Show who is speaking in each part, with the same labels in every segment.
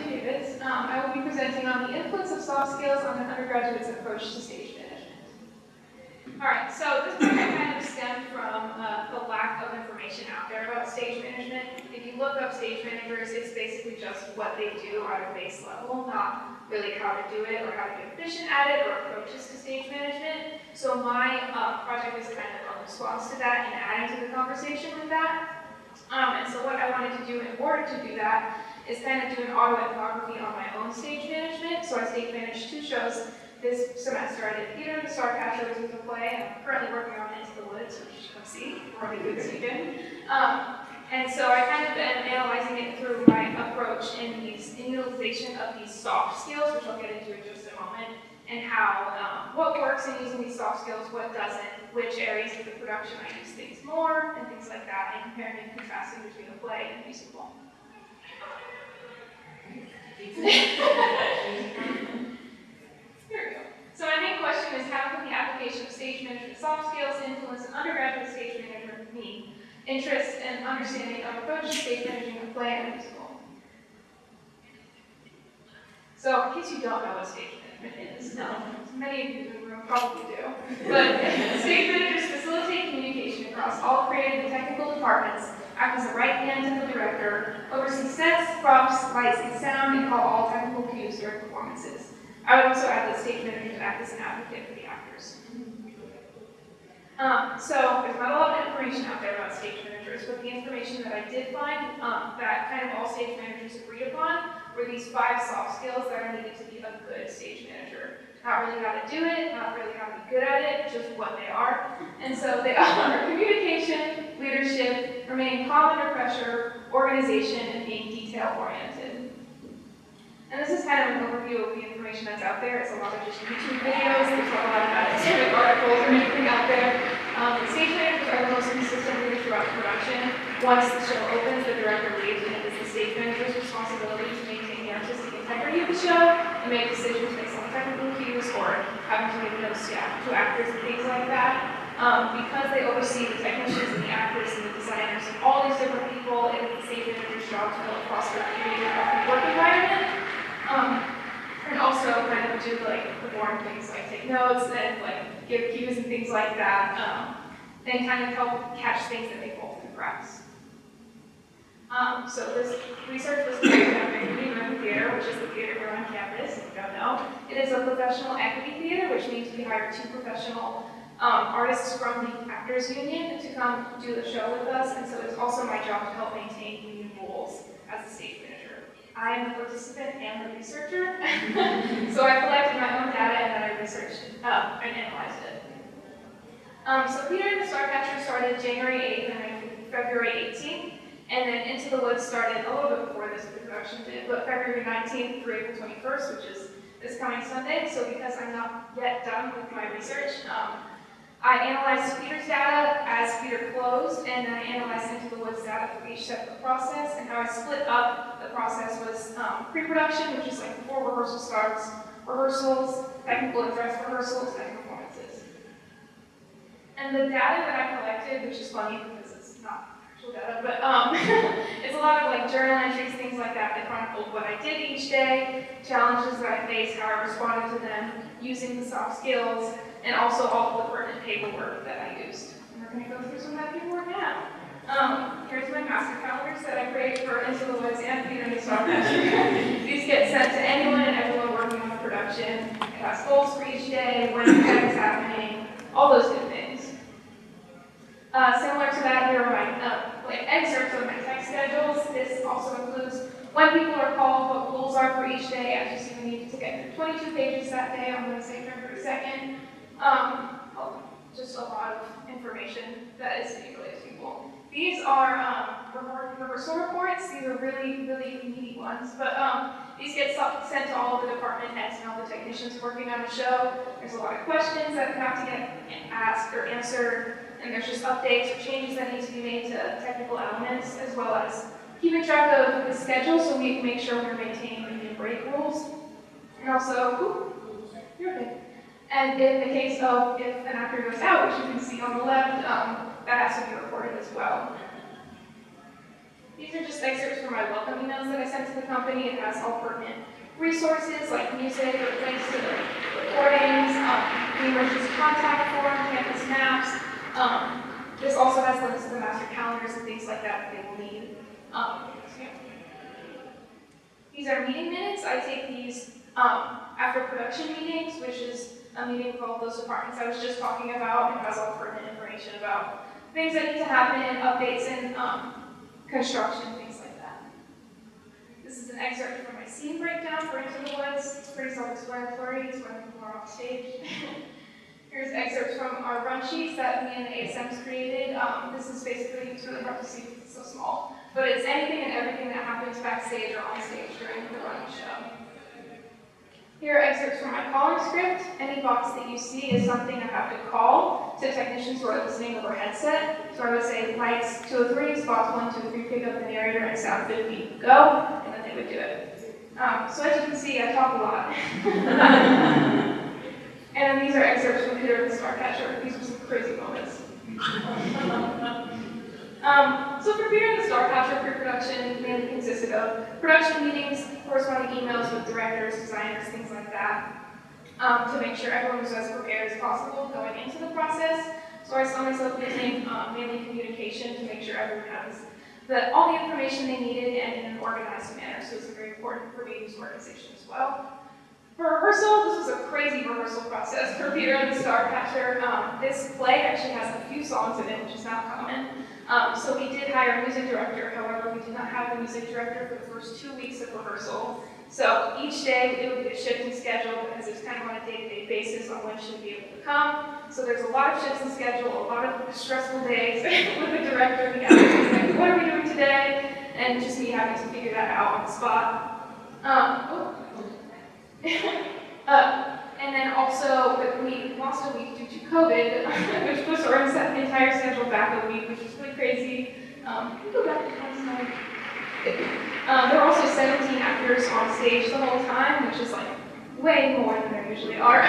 Speaker 1: Dr. Davies. I will be presenting on the influence of soft skills on an undergraduate's approach to stage management. Alright, so this project kind of stemmed from the lack of information out there about stage management. If you look up stage managers, it's basically just what they do at a base level, not really how to do it or how to be efficient at it or approaches to stage management. So my project is kind of a response to that and adding to the conversation with that. And so what I wanted to do in order to do that is kind of do an autoethnography on my own stage management. So I stage managed 2 shows this semester. I did Peter and the Starcatcher, which was a play. I'm currently working on Into the Woods, which you should come see. We're already good season. And so I kind of am analyzing it through my approach in utilization of these soft skills, which I'll get into in just a moment, and how, what works in using these soft skills, what doesn't, which areas of the production I use things more, and things like that, and comparing and contrasting between a play and a musical. Here we go. So my main question is, how can the application of stage management soft skills influence an undergraduate stage manager, me, interest and understanding of approach to stage managing a play and a musical? So, in case you don't know what stage management is, many of you in the room probably do, but stage managers facilitate communication across all creative and technical departments, act as a right hand to the director, oversee sets, props, lights, and sound, and call all technical cues during performances. I would also add that stage managers act as an advocate for the actors. So there's not a lot of information out there about stage managers, but the information that I did find that kind of all stage managers agreed upon were these 5 soft skills that are needed to be a good stage manager. Not really how to do it, not really how to be good at it, just what they are. And so they are communication, leadership, remaining calm under pressure, organization, and being detail-oriented. And this is kind of an overview of the information that's out there. It's a lot of just YouTube videos, there's not a lot of academic articles or anything out there. Stage managers are the most consistent leader throughout the production. Once the show opens, the director leaves, and it is the stage manager's responsibility to maintain the artistic integrity of the show and make decisions based on technical cues or having to give notes to actors and things like that. Because they oversee the technicians and the actors and the designers and all these different people, it is the stage manager's job to help foster a creative, healthy work environment. And also kind of do like the boring things like take notes and like give cues and things like that, and kind of help catch things that may fall through the cracks. So this research was carried out at University Theater, which is the theater here on campus, if you don't know. It is a professional equity theater, which means we hired 2 professional artists from the Actors Union to come do the show with us, and so it's also my job to help maintain union rules as a stage manager. I am the participant and the researcher, so I collected my own data and then I researched it and analyzed it. So Peter and the Starcatcher started January 8th and February 18th, and then Into the Woods started a little bit before this production did, but February 19th through April 21st, which is this coming Sunday. So because I'm not yet done with my research, I analyzed Peter's data as Peter closed, and then I analyzed Into the Woods data for each step of the process, and how I split up the process was pre-production, which is like before rehearsal starts, rehearsals, technical and dress rehearsals, and performances. And the data that I collected, which is funny because it's not actual data, but it's a lot of like journal entries, things like that chronicled what I did each day, challenges that I faced, how I responded to them, using the soft skills, and also all of the pertinent paperwork that I used. And we're going to go through some of that paperwork now. Here's my master calendars that I created for Into the Woods and Peter and the Starcatcher. These get sent to anyone and everyone working on the production. It has goals for each day, when the project is happening, all those good things. Similar to that, here are my excerpts of my text schedules. This also includes when people are called, what goals are for each day. As you see, we need to get through 22 pages that day. I'm going to say for a second. Just a lot of information that is related to people. These are rehearsal reports. These are really, really meaty ones, but these get sent to all of the department heads and all the technicians working on a show. There's a lot of questions that have to get asked or answered, and there's just updates or changes that need to be made to technical elements, as well as keeping track of the schedule so we can make sure we're maintaining union break rules. And also, you're okay. And in the case of if an actor goes out, which you can see on the left, that has to be reported as well. These are just excerpts from my welcome emails that I sent to the company. It has all pertinent resources like music or links to the recordings, the emergency contact form, campus maps. This also has links to the master calendars and things like that they will need. These are meeting minutes. I take these after production meetings, which is a meeting of all those departments I was just talking about, and has all pertinent information about things that need to happen, updates in construction, things like that. This is an excerpt from my scene breakdown for Into the Woods. It's pretty self-explanatory. It's when people are off stage. Here's excerpts from our run sheets that me and the ASMs created. This is basically, it's really hard to see because it's so small, but it's anything and everything that happens backstage or on stage during the running show. Here are excerpts from my calling script. Any box that you see is something I have to call to technicians who are listening over headset. So I would say lights 203, spots 1, 2, 3, pick up the narrator, and sound 50, go, and then they would do it. So as you can see, I talk a lot. And then these are excerpts from Peter the Starcatcher. These were some crazy moments. So for Peter the Starcatcher, pre-production mainly consisted of production meetings, corresponding emails with directors, designers, things like that, to make sure everyone was as prepared as possible going into the process. So I saw myself using mainly communication to make sure everyone has all the information they needed and in an organized manner. So it's very important for me to use organization as well. For rehearsal, this was a crazy rehearsal process for Peter and the Starcatcher. This play actually has a few songs in it, which is not common. So we did hire a music director. However, we did not have a music director for the first 2 weeks of rehearsal. So each day it would be a shifting schedule because it's kind of on a day-to-day basis on when she would be able to come. So there's a lot of shifts in schedule, a lot of stressful days with the director. He was like, what are we doing today? And just me having to figure that out on the spot. And then also, we lost a week due to COVID, which pushed our entire schedule back a week, which is really crazy. Can we go back to one slide? There were also 17 actors on stage the whole time, which is like way more than there usually are.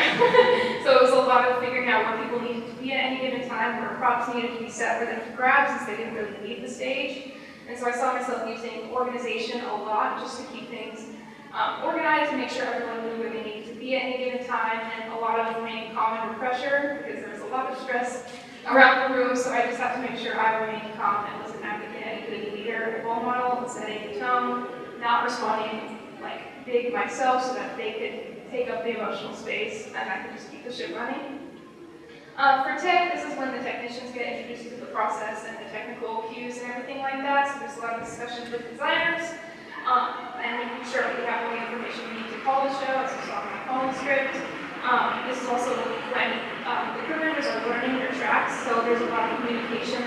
Speaker 1: So it was a lot of figuring out where people needed to be at any given time, where props needed to be set for them to grab since they didn't really leave the stage. And so I saw myself using organization a lot just to keep things organized and make sure everyone knew where they needed to be at any given time, and a lot of remaining calm under pressure because there was a lot of stress around the room, so I just have to make sure I remained calm and wasn't acting any good leader, role model, setting the tone, not responding like big myself so that they could take up the emotional space and I could just keep the ship running. For tech, this is when the technicians get introduced to the process and the technical cues and everything like that, so there's a lot of discussions with designers. And making sure that we have all the information we need to call the show, as you saw in my calling script. This is also when the crew members are learning their tracks, so there's a lot of communication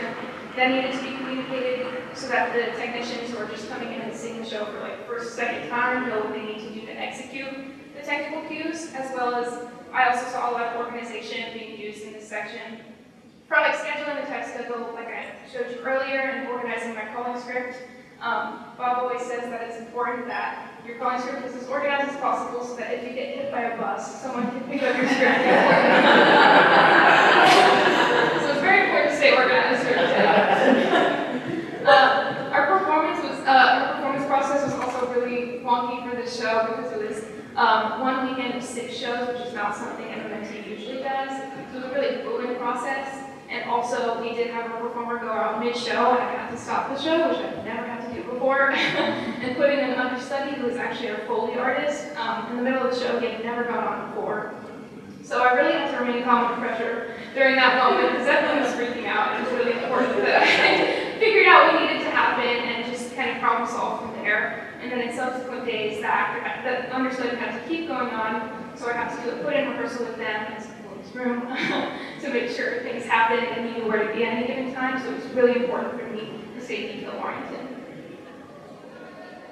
Speaker 1: that needed to be communicated so that the technicians who are just coming in and seeing the show for like first, second time know what they need to do to execute the technical cues, as well as I also saw a lot of organization being used in this section for like scheduling the tech schedule, like I showed you earlier, and organizing my calling script. Bob always says that it's important that your calling script is as organized as possible so that if you get hit by a bus, someone can pick up your script. So it's very important to stay organized. Our performance process was also really wonky for this show because it was 1 weekend of 6 shows, which is not something MMT usually does. So it was a really grueling process. And also, we did have a performer go out mid-show, and I had to stop the show, which I've never had to do before, and put in an understudy who was actually our Foley artist. In the middle of the show, he had never gone on before. So I really had to remain calm under pressure during that moment, because everyone was freaking out. It was really important that I figured out what needed to happen and just kind of problem solve from there. And then in subsequent days, the understudy had to keep going on, so I had to do a put-in rehearsal with them in this room to make sure things happened and knew where to be at any given time. So it was really important for me to stay detail-oriented.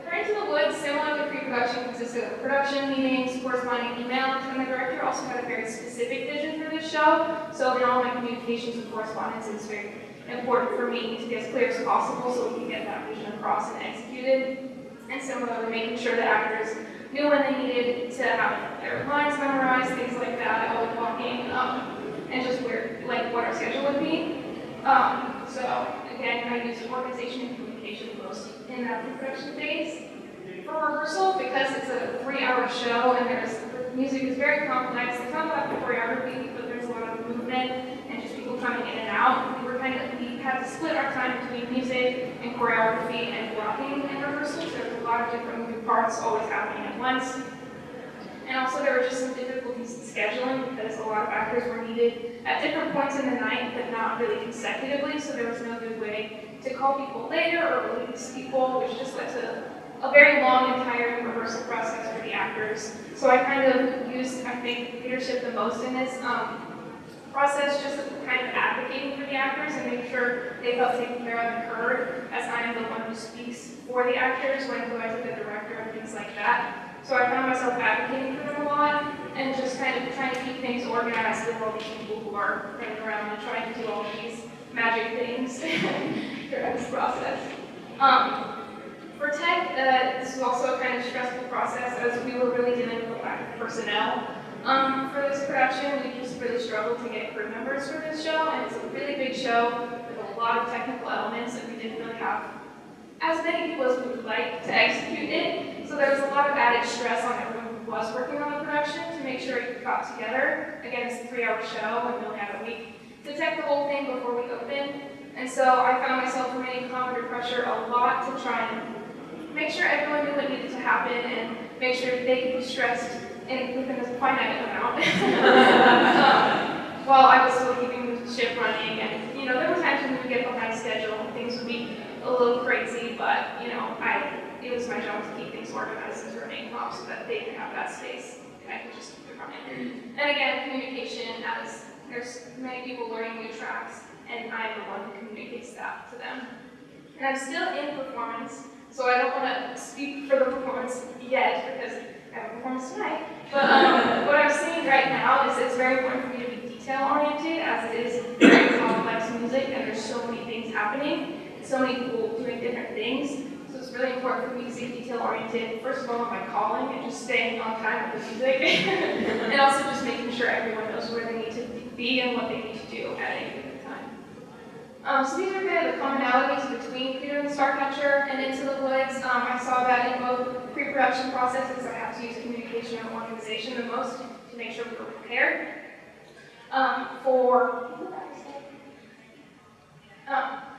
Speaker 1: For Into the Woods, similar to pre-production, consisted of production meetings, corresponding emails, and the director also had a very specific vision for this show. So in all my communications and correspondence, it's very important for me to be as clear as possible so we can get that vision across and executed. And similarly, making sure that actors knew when they needed to have their lines memorized, things like that, always walking, and just what our schedule would be. So again, I use organization and communication most in that pre-production phase. For rehearsal, because it's a 3-hour show and the music is very complex, it's not about the choreography, but there's a lot of movement and just people coming in and out. We had to split our time between music and choreography and blocking in rehearsal, so there's a lot of different moving parts always happening at once. And also there were just some difficulties in scheduling because a lot of actors were needed at different points in the night, but not really consecutively, so there was no good way to call people later or release people, which just led to a very long and tiring rehearsal process for the actors. So I kind of used, I think, leadership the most in this process, just kind of advocating for the actors and making sure they felt taken care of and heard, as I am the one who speaks for the actors when going to the director and things like that. So I found myself advocating for them a lot and just kind of trying to keep things organized with all these people who are running around and trying to do all these magic things throughout this process. For tech, this was also a kind of stressful process as we were really dealing with a lack of personnel. For this production, we just really struggled to get crew members for this show, and it's a really big show with a lot of technical elements, and we didn't really have as many people as we would like to execute it. So there was a lot of added stress on everyone who was working on the production to make sure it got together. Again, it's a 3-hour show, and we only had a week to tech the whole thing before we opened. And so I found myself remaining calm under pressure a lot to try and make sure everyone knew what needed to happen and make sure they could be stressed within a finite amount while I was still keeping the ship running. And there were times when we would get behind schedule and things would be a little crazy, but it was my job to keep things organized and to remain calm so that they could have that space and I could just keep it running. And again, communication, as there's many people learning new tracks, and I'm the one who communicates that to them. And I'm still in performance, so I don't want to speak for the performance yet because I have a performance tonight. But what I'm seeing right now is it's very important for me to be detail-oriented, as it is very complex music and there's so many things happening, so many people doing different things. So it's really important for me to stay detail-oriented, first of all, on my calling and just staying on time with the music, and also just making sure everyone knows where they need to be and what they need to do at any given time. So these are kind of the commonalities between Peter and the Starcatcher and Into the Woods. I saw that in both pre-production processes. I have to use communication and organization the most to make sure we were prepared.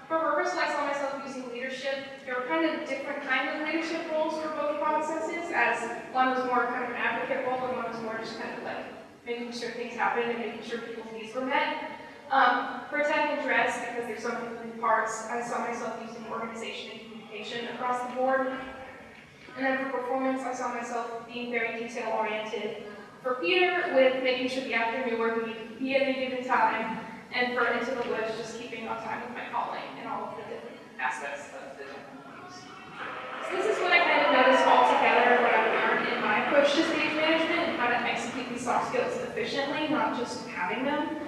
Speaker 1: For rehearsal, I saw myself using leadership. There were kind of different kinds of leadership roles for both processes, as one was more kind of an advocate role and one was more just kind of like making sure things happen and making sure people's needs were met. For tech and dress, because there's so many moving parts, I saw myself using organization and communication across the board. And then for performance, I saw myself being very detail-oriented. For Peter, with making sure the actor knew where he needed to be at any given time, and for Into the Woods, just keeping on time with my calling and all of the different aspects of the different views. So this is what I kind of noticed all together, what I've learned in my approach to stage management, and how to execute these soft skills efficiently, not just having them.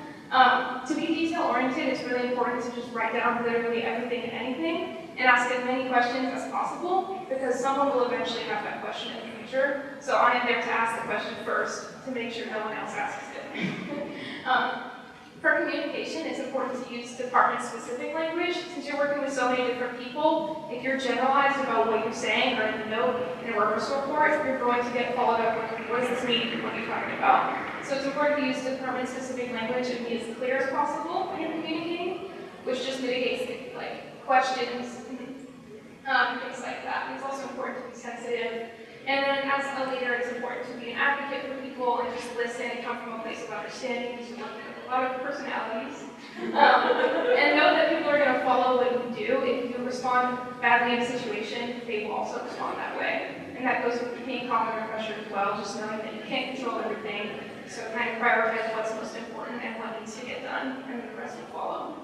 Speaker 1: To be detail-oriented, it's really important to just write down literally everything and anything and ask as many questions as possible, because someone will eventually have that question in the future. So I am there to ask the question first to make sure no one else asks it. For communication, it's important to use department-specific language. Since you're working with so many different people, if you're generalized about what you're saying or in a note in a rehearsal report, you're going to get followed up with, what does this mean? What are you talking about? So it's important to use department-specific language and be as clear as possible when you're communicating, which just mitigates questions, things like that. It's also important to be sensitive. And then as a leader, it's important to be an advocate for people and just listen and come from a place of understanding, because you're working with a lot of personalities. And know that people are going to follow what you do. If you respond badly in a situation, they will also respond that way. And that goes with being calm under pressure as well, just knowing that you can't control everything. So kind of prioritize what's most important and what needs to get done, and the rest will follow.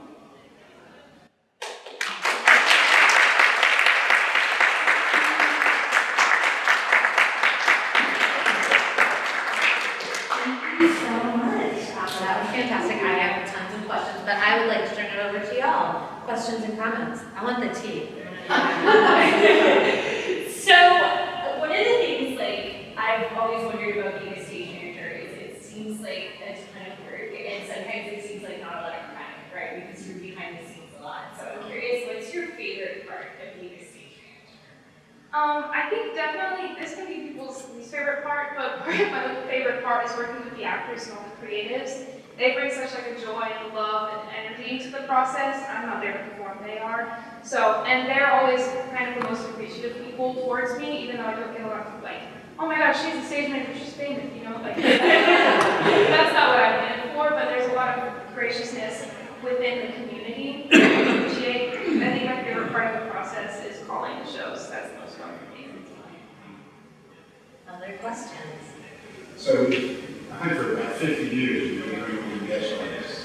Speaker 2: That was fantastic. I have tons of questions, but I would like to turn it over to y'all. Questions and comments. I want the tea.
Speaker 3: So, one of the things I've always wondered about being a stage manager is it seems like a ton of work, and sometimes it seems like not a lot of credit, right? Because you're behind the scenes a lot. So I'm curious, what's your favorite part of being a stage manager?
Speaker 1: I think definitely this can be people's least favorite part, but part of my favorite part is working with the actors and all the creatives. They bring such like a joy and love and energy to the process. I'm not there to perform, they are. So, and they're always kind of the most appreciative people towards me, even though I don't get a lot of like, oh my gosh, she's a stage manager, she's famous, you know, like that's not what I'm in for, but there's a lot of graciousness within the community that I appreciate. I think my favorite part of the process is calling the shows. That's the most fun for me.
Speaker 2: Other questions?
Speaker 4: So, I think for about 50 years, we've been doing guest artists.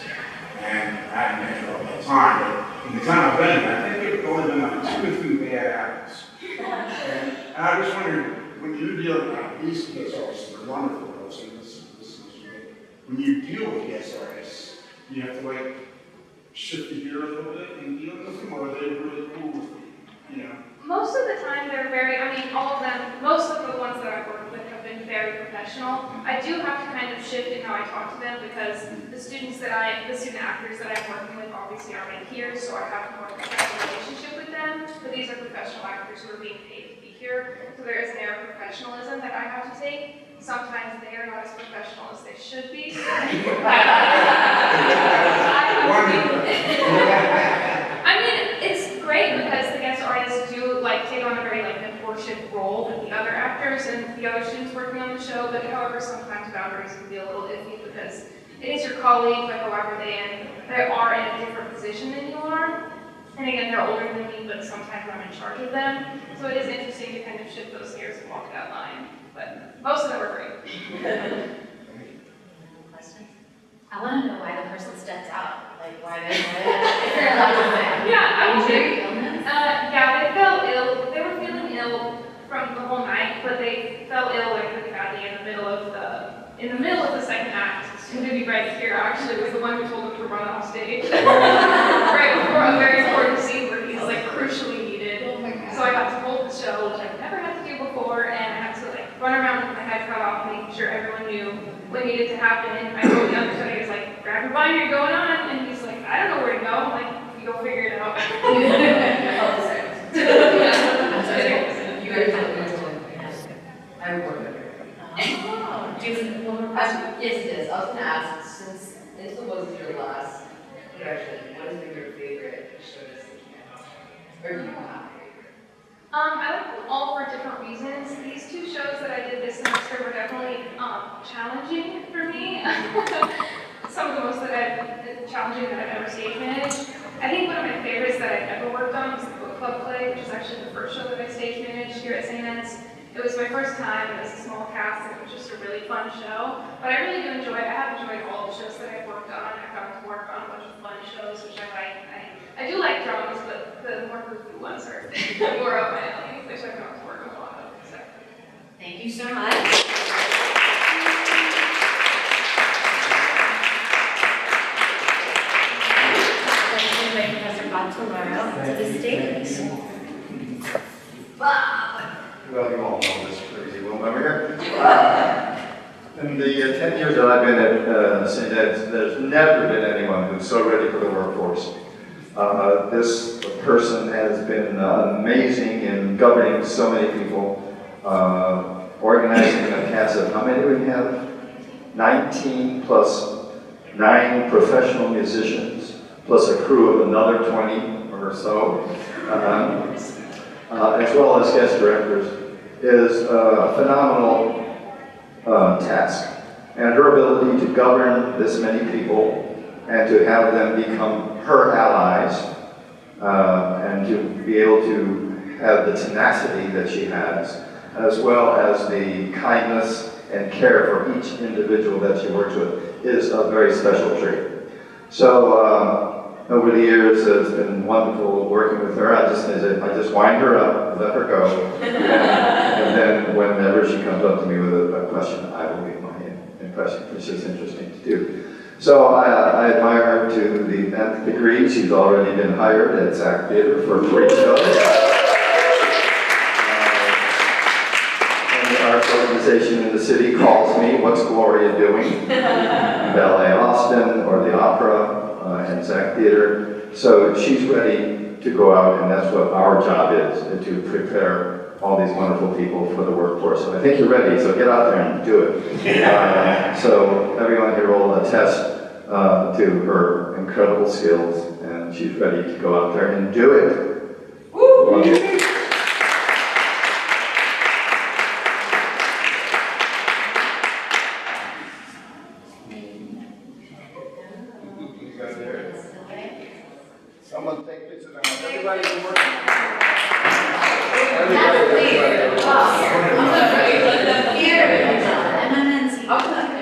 Speaker 4: And I haven't been for a long time, but in the time I've done it, I think there have only been like 2 or 3 bad apples. And I was wondering, when you deal with these guest artists, they're wonderful, so this is great. When you deal with guest artists, you have to like shift the gear a little bit and deal with them, or are they really cool with you know?
Speaker 1: Most of the time they're very, I mean, all of them, most of the ones that I've worked with have been very professional. I do have to kind of shift in how I talk to them because the student actors that I'm working with obviously are right here, so I have a more professional relationship with them. But these are professional actors who are being paid to be here. So there is an air of professionalism that I have to take. Sometimes they are not as professional as they should be. I mean, it's great because the guest artists do like take on a very like mentorship role with the other actors and the other students working on the show. But however, sometimes boundaries can be a little iffy because it is your colleague, but however they are in a different position than you are. And again, they're older than me, but sometimes I'm in charge of them. So it is interesting to kind of shift those gears and walk that line. But most of them are great.
Speaker 2: Questions? I want to know why the person steps out. Like why they're like,
Speaker 1: Yeah, I would
Speaker 2: injury, illness?
Speaker 1: yeah, they fell ill. They were feeling ill from the whole night, but they fell ill like really badly in the middle of the second act. And to be right here, actually, was the one who told him to run off stage. Right before a very important scene where he's like crucially needed. So I got to hold the show, which I've never had to do before, and I had to like run around with my head cut off, making sure everyone knew what needed to happen. And I told the other study, I was like, grab your binder, you're going on. And he's like, I don't know where to go. I'm like, you go figure it out.
Speaker 2: You were I work with her. Oh, do you have one more question?
Speaker 5: Yes, it is. I was going to ask, since this wasn't your last production, what has been your favorite show this year? Or do you have a favorite?
Speaker 1: I like them all for different reasons. These 2 shows that I did this semester were definitely challenging for me. Some of the most challenging that I've ever stage managed. I think one of my favorites that I've ever worked on was the book club play, which is actually the first show that I stage managed here at St. Anne's. It was my first time, it was a small cast, and it was just a really fun show. But I really do enjoy, I have enjoyed all the shows that I've worked on. I've gotten to work on a bunch of fun shows, which I like. I do like dramas, but the more goofy ones are more up my alley, which I've gotten to work on a lot of. So.
Speaker 2: Thank you so much. Let's invite Professor Bob tomorrow to the stage. Bob!
Speaker 6: Well, you all know this crazy woman over here. In the 10 years that I've been at St. Ed's, there's never been anyone who's so ready for the workforce. This person has been amazing in governing so many people, organizing a cast of, how many do we have? 19 plus 9 professional musicians, plus a crew of another 20 or so, as well as guest directors, is a phenomenal task. And her ability to govern this many people and to have them become her allies and to be able to have the tenacity that she has, as well as the kindness and care for each individual that she works with, is a very special trait. So over the years, it's been wonderful working with her. I just wind her up, let her go, and then whenever she comes up to me with a question, I will give my impression, which is interesting to do. So I admire her to the nth degree. She's already been hired at Zach Theater for 3 shows. And the arts organization in the city calls me, what's Gloria doing? Ballet Austin or the opera and Zach Theater. So she's ready to go out, and that's what our job is, to prepare all these wonderful people for the workforce. So I think you're ready, so get out there and do it. So everyone here will attest to her incredible skills, and she's ready to go out there and do it. Woo! Someone take pictures of everybody who works.
Speaker 2: Yes, please. Here, MMNC.